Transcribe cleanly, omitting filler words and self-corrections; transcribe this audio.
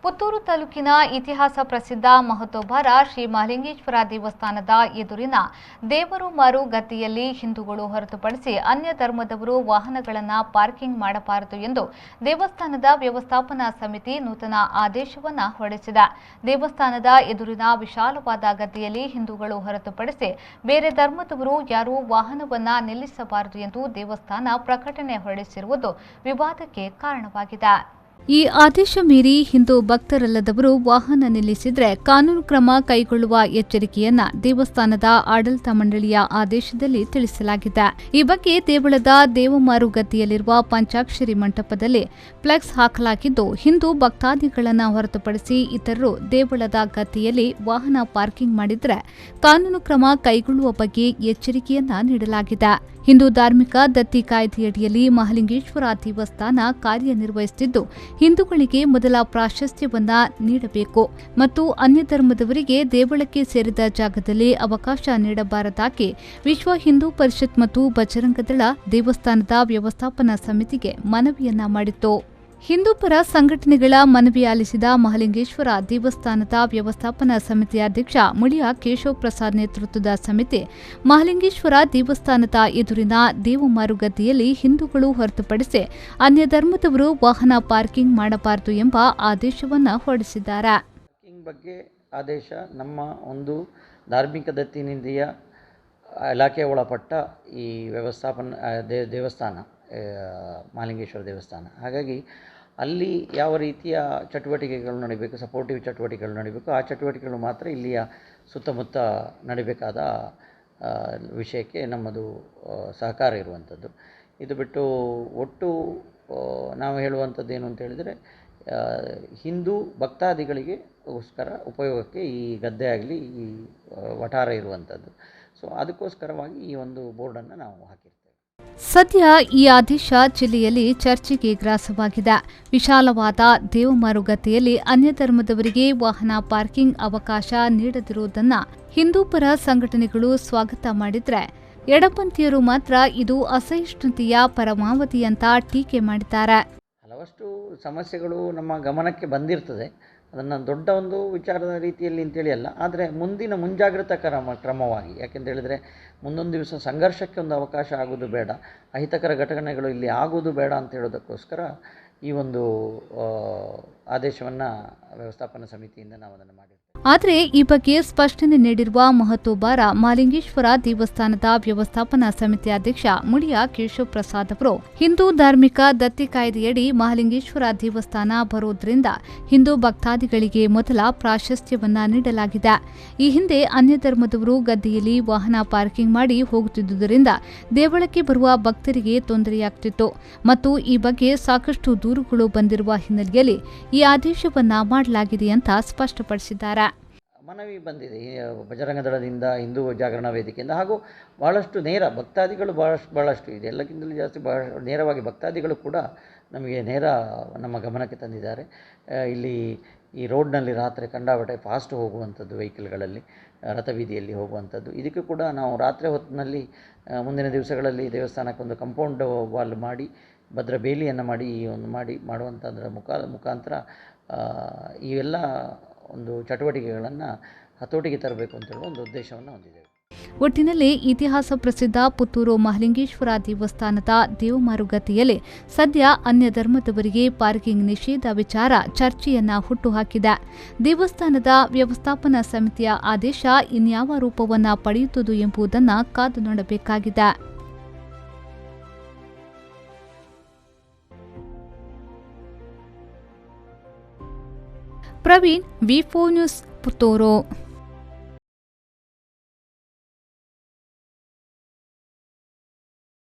ಪುತ್ತೂರು ತಾಲೂಕಿನ ಇತಿಹಾಸ ಪ್ರಸಿದ್ಧ ಮಹತೋಬರ ಶ್ರೀ ಮಹಾಲಿಂಗೇಶ್ವರ ದೇವಸ್ಥಾನದ ಎದುರಿನ ದೇವರು ಮಾರು ಗದ್ದೆಯಲ್ಲಿ ಹಿಂದೂಗಳು ಹೊರತುಪಡಿಸಿ ಅನ್ಯ ಧರ್ಮದವರು ವಾಹನಗಳನ್ನು ಪಾರ್ಕಿಂಗ್ ಮಾಡಬಾರದು ಎಂದು ದೇವಸ್ಥಾನದ ವ್ಯವಸ್ಥಾಪನಾ ಸಮಿತಿ ನೂತನ ಆದೇಶವನ್ನು ಹೊರಡಿಸಿದೆ. ದೇವಸ್ಥಾನದ ಎದುರಿನ ವಿಶಾಲವಾದ ಗದ್ದೆಯಲ್ಲಿ ಹಿಂದೂಗಳು ಹೊರತುಪಡಿಸಿ ಬೇರೆ ಧರ್ಮದವರು ಯಾರೂ ವಾಹನವನ್ನು ನಿಲ್ಲಿಸಬಾರದು ಎಂದು ದೇವಸ್ಥಾನ ಪ್ರಕಟಣೆ ಹೊರಡಿಸಿರುವುದು ವಿವಾದಕ್ಕೆ ಕಾರಣವಾಗಿದೆ. ಈ ಆದೇಶ ಮೀರಿ ಹಿಂದೂ ಭಕ್ತರಲ್ಲದವರು ವಾಹನ ನಿಲ್ಲಿಸಿದರೆ ಕಾನೂನು ಕ್ರಮ ಕೈಗೊಳ್ಳುವ ಎಚ್ಚರಿಕೆಯನ್ನ ದೇವಸ್ಥಾನದ ಆಡಳಿತ ಮಂಡಳಿಯ ಆದೇಶದಲ್ಲಿ ತಿಳಿಸಲಾಗಿದೆ. ಈ ಬಗ್ಗೆ ದೇವಳದ ದೇವಮಾರು ಗದ್ದೆಯಲ್ಲಿರುವ ಪಂಚಾಕ್ಷರಿ ಮಂಟಪದಲ್ಲಿ ಫ್ಲೆಕ್ಸ್ ಹಾಕಲಾಗಿದ್ದು, ಹಿಂದೂ ಭಕ್ತಾದಿಗಳನ್ನು ಹೊರತುಪಡಿಸಿ ಇತರರು ದೇವಳದ ಗದ್ದೆಯಲ್ಲಿ ವಾಹನ ಪಾರ್ಕಿಂಗ್ ಮಾಡಿದರೆ ಕಾನೂನು ಕ್ರಮ ಕೈಗೊಳ್ಳುವ ಬಗ್ಗೆ ಎಚ್ಚರಿಕೆಯನ್ನ ನೀಡಲಾಗಿದೆ. ಹಿಂದೂ ಧಾರ್ಮಿಕ ದತ್ತಿ ಕಾಯ್ದೆಯಡಿಯಲ್ಲಿ ಮಹಾಲಿಂಗೇಶ್ವರ ದೇವಸ್ಥಾನ ಕಾರ್ಯನಿರ್ವಹಿಸುತ್ತಿದ್ದು, ಹಿಂದೂಗಳಿಗೆ ಮೊದಲ ಪ್ರಾಶಸ್ತ್ಯವನ್ನ ನೀಡಬೇಕು ಮತ್ತು ಅನ್ಯ ಧರ್ಮದವರಿಗೆ ದೇವಳಕ್ಕೆ ಸೇರಿದ ಜಾಗದಲ್ಲಿ ಅವಕಾಶ ನೀಡಬಾರದಾಗಿ ವಿಶ್ವ ಹಿಂದೂ ಪರಿಷತ್ ಮತ್ತು ಬಜರಂಗದಳ ದೇವಸ್ಥಾನದ ವ್ಯವಸ್ಥಾಪನಾ ಸಮಿತಿಗೆ ಮನವಿಯನ್ನ ಮಾಡಿತ್ತು. ಹಿಂದೂ ಪರ ಸಂಘಟನೆಗಳ ಮನವಿ ಆಲಿಸಿದ ಮಹಾಲಿಂಗೇಶ್ವರ ದೇವಸ್ಥಾನದ ವ್ಯವಸ್ಥಾಪನಾ ಸಮಿತಿ ಅಧ್ಯಕ್ಷ ಮುಳಿಯ ಕೇಶವ ಪ್ರಸಾದ್ ನೇತೃತ್ವದ ಸಮಿತಿ ಮಹಾಲಿಂಗೇಶ್ವರ ದೇವಸ್ಥಾನದ ಎದುರಿನ ದೇವಮಾರು ಗದ್ದೆಯಲ್ಲಿ ಹಿಂದೂಗಳು ಹೊರತುಪಡಿಸಿ ಅನ್ಯ ಧರ್ಮದವರು ವಾಹನ ಪಾರ್ಕಿಂಗ್ ಮಾಡಬಾರದು ಎಂಬ ಆದೇಶವನ್ನು ಹೊರಡಿಸಿದ್ದಾರೆ. ಬಗ್ಗೆ ಆದೇಶ ನಮ್ಮ ಒಂದು ಧಾರ್ಮಿಕ ದತ್ತಿನಿಧಿಯ ಇಲಾಖೆ ಒಳಪಟ್ಟ ಈ ದೇವಸ್ಥಾನ ಮಹಾಲಿಂಗೇಶ್ವರ ದೇವಸ್ಥಾನ. ಹಾಗಾಗಿ ಅಲ್ಲಿ ಯಾವ ರೀತಿಯ ಚಟುವಟಿಕೆಗಳು ನಡೀಬೇಕು, ಸಪೋರ್ಟಿವ್ ಚಟುವಟಿಕೆಗಳು ನಡೀಬೇಕು, ಆ ಚಟುವಟಿಕೆಗಳು ಮಾತ್ರ ಇಲ್ಲಿಯ ಸುತ್ತಮುತ್ತ ನಡೀಬೇಕಾದ ವಿಷಯಕ್ಕೆ ನಮ್ಮದು ಸಹಕಾರ ಇರುವಂಥದ್ದು. ಇದು ಬಿಟ್ಟು ಒಟ್ಟು ನಾವು ಹೇಳುವಂಥದ್ದು ಏನು ಅಂತ ಹೇಳಿದರೆ, ಹಿಂದೂ ಭಕ್ತಾದಿಗಳಿಗೆ ಗೋಸ್ಕರ ಉಪಯೋಗಕ್ಕೆ ಈ ಗದ್ದೆ ಆಗಲಿ ಈ ವಠಾರ ಇರುವಂಥದ್ದು. ಸೊ ಅದಕ್ಕೋಸ್ಕರವಾಗಿ ಈ ಒಂದು ಬೋರ್ಡನ್ನು ನಾವು ಹಾಕಿರ್ತೇವೆ. ಸದ್ಯ ಈ ಆದೇಶ ಜಿಲ್ಲೆಯಲ್ಲಿ ಚರ್ಚೆಗೆ ಗ್ರಾಸವಾಗಿದೆ. ವಿಶಾಲವಾದ ದೇವಮಾರು ಗದ್ದೆಯಲ್ಲಿ ಅನ್ಯ ಧರ್ಮದವರಿಗೆ ವಾಹನ ಪಾರ್ಕಿಂಗ್ ಅವಕಾಶ ನೀಡದಿರುವುದನ್ನು ಹಿಂದೂ ಪರ ಸಂಘಟನೆಗಳು ಸ್ವಾಗತ ಮಾಡಿದರೆ, ಎಡಪಂಥೀಯರು ಮಾತ್ರ ಇದು ಅಸಹಿಷ್ಣುತೆಯ ಪರಮಾವಧಿ ಅಂತ ಟೀಕೆ ಮಾಡಿದ್ದಾರೆ. ಹಲವಷ್ಟು ಸಮಸ್ಯೆಗಳು ನಮ್ಮ ಗಮನಕ್ಕೆ ಬಂದಿರ್ತದೆ. ಅದನ್ನು ದೊಡ್ಡ ಒಂದು ವಿಚಾರದ ರೀತಿಯಲ್ಲಿ ಅಂತೇಳಿ ಅಲ್ಲ, ಆದರೆ ಮುಂದಿನ ಮುಂಜಾಗ್ರತಾ ಕ್ರಮವಾಗಿ, ಯಾಕೆಂತ ಹೇಳಿದರೆ ಮುಂದೊಂದು ದಿವಸ ಸಂಘರ್ಷಕ್ಕೆ ಒಂದು ಅವಕಾಶ ಆಗೋದು ಬೇಡ, ಅಹಿತಕರ ಘಟನೆಗಳು ಇಲ್ಲಿ ಆಗೋದು ಬೇಡ ಅಂತ ಹೇಳೋದಕ್ಕೋಸ್ಕರ ಈ ಒಂದು ಆದೇಶವನ್ನು ವ್ಯವಸ್ಥಾಪನಾ ಸಮಿತಿಯಿಂದ ನಾವು ಅದನ್ನು ಮಾಡಿರ್ತೇವೆ. ಆದರೆ ಈ ಬಗ್ಗೆ ಸ್ಪಷ್ಟನೆ ನೀಡಿರುವ ಮಹತೋಬರ ಮಹಾಲಿಂಗೇಶ್ವರ ದೇವಸ್ಥಾನದ ವ್ಯವಸ್ಥಾಪನಾ ಸಮಿತಿ ಅಧ್ಯಕ್ಷ ಮುಳಿಯ ಕೇಶವ ಪ್ರಸಾದ್ ಅವರು, ಹಿಂದೂ ಧಾರ್ಮಿಕ ದತ್ತಿ ಕಾಯ್ದೆಯಡಿ ಮಹಾಲಿಂಗೇಶ್ವರ ದೇವಸ್ಥಾನ ಬರೋದ್ರಿಂದ ಹಿಂದೂ ಭಕ್ತಾದಿಗಳಿಗೆ ಮೊದಲ ಪ್ರಾಶಸ್ತ್ಯವನ್ನ ನೀಡಲಾಗಿದೆ. ಈ ಹಿಂದೆ ಅನ್ಯ ಧರ್ಮದವರು ಗದ್ದೆಯಲ್ಲಿ ವಾಹನ ಪಾರ್ಕಿಂಗ್ ಮಾಡಿ ಹೋಗುತ್ತಿದ್ದುದರಿಂದ ದೇವಳಕ್ಕೆ ಬರುವ ಭಕ್ತರಿಗೆ ತೊಂದರೆಯಾಗುತ್ತಿತ್ತು ಮತ್ತು ಈ ಬಗ್ಗೆ ಸಾಕಷ್ಟು ದೂರುಗಳು ಬಂದಿರುವ ಹಿನ್ನೆಲೆಯಲ್ಲಿ ಈ ಆದೇಶವನ್ನ ಮಾಡಲಾಗಿದೆ ಅಂತ ಸ್ಪಷ್ಟಪಡಿಸಿದ್ದಾರೆ. ಮನವಿ ಬಂದಿದೆ ಬಜರಂಗ ದಳದಿಂದ, ಹಿಂದೂ ಜಾಗರಣಾ ವೇದಿಕೆಯಿಂದ, ಹಾಗೂ ಭಾಳಷ್ಟು ನೇರ ಭಕ್ತಾದಿಗಳು ಭಾಳಷ್ಟು ಇದೆ. ಎಲ್ಲಕ್ಕಿಂತಲೂ ಜಾಸ್ತಿ ನೇರವಾಗಿ ಭಕ್ತಾದಿಗಳು ಕೂಡ ನಮಗೆ ನೇರ ನಮ್ಮ ಗಮನಕ್ಕೆ ತಂದಿದ್ದಾರೆ. ಇಲ್ಲಿ ಈ ರೋಡ್ನಲ್ಲಿ ರಾತ್ರಿ ಕಂಡಾಪಟ್ಟೆ ಫಾಸ್ಟ್ ಹೋಗುವಂಥದ್ದು, ವೆಹಿಕಲ್ಗಳಲ್ಲಿ ರಥಬೀದಿಯಲ್ಲಿ ಹೋಗುವಂಥದ್ದು, ಇದಕ್ಕೆ ಕೂಡ ನಾವು ರಾತ್ರಿ ಹೊತ್ತಿನಲ್ಲಿ ಮುಂದಿನ ದಿವಸಗಳಲ್ಲಿ ದೇವಸ್ಥಾನಕ್ಕೊಂದು ಕಾಂಪೌಂಡ್ ವಾಲ್ ಮಾಡಿ ಭದ್ರ ಬೇಲಿಯನ್ನು ಮಾಡಿ ಮಾಡುವಂಥದ್ರ ಮುಖಾಂತರ ಇವೆಲ್ಲ ಒಂದು ಚಟುವಟಿಕೆಗಳನ್ನು ಹತೋಟಿಗೆ ತರಬೇಕು ಅಂತ ಹೇಳುವ ಒಂದು ಉದ್ದೇಶವನ್ನು ಹೊಂದಿದ್ದೇವೆ. ಒಟ್ಟಿನಲ್ಲಿ ಇತಿಹಾಸ ಪ್ರಸಿದ್ಧ ಪುತ್ತೂರು ಮಹಾಲಿಂಗೇಶ್ವರ ದೇವಸ್ಥಾನದ ದೇವಮಾರು ಗದ್ದೆಯಲ್ಲಿ ಸದ್ಯ ಅನ್ಯ ಧರ್ಮದವರಿಗೆ ಪಾರ್ಕಿಂಗ್ ನಿಷೇಧ ವಿಚಾರ ಚರ್ಚೆಯನ್ನ ಹುಟ್ಟುಹಾಕಿದೆ. ದೇವಸ್ಥಾನದ ವ್ಯವಸ್ಥಾಪನಾ ಸಮಿತಿಯ ಆದೇಶ ಇನ್ಯಾವ ರೂಪವನ್ನ ಪಡೆಯುತ್ತದೆ ಎಂಬುದನ್ನು ಕಾದು ನೋಡಬೇಕಾಗಿದೆ. ಪ್ರವೀಣ್, ವಿ4 ನ್ಯೂಸ್, ಪುತ್ತೂರು.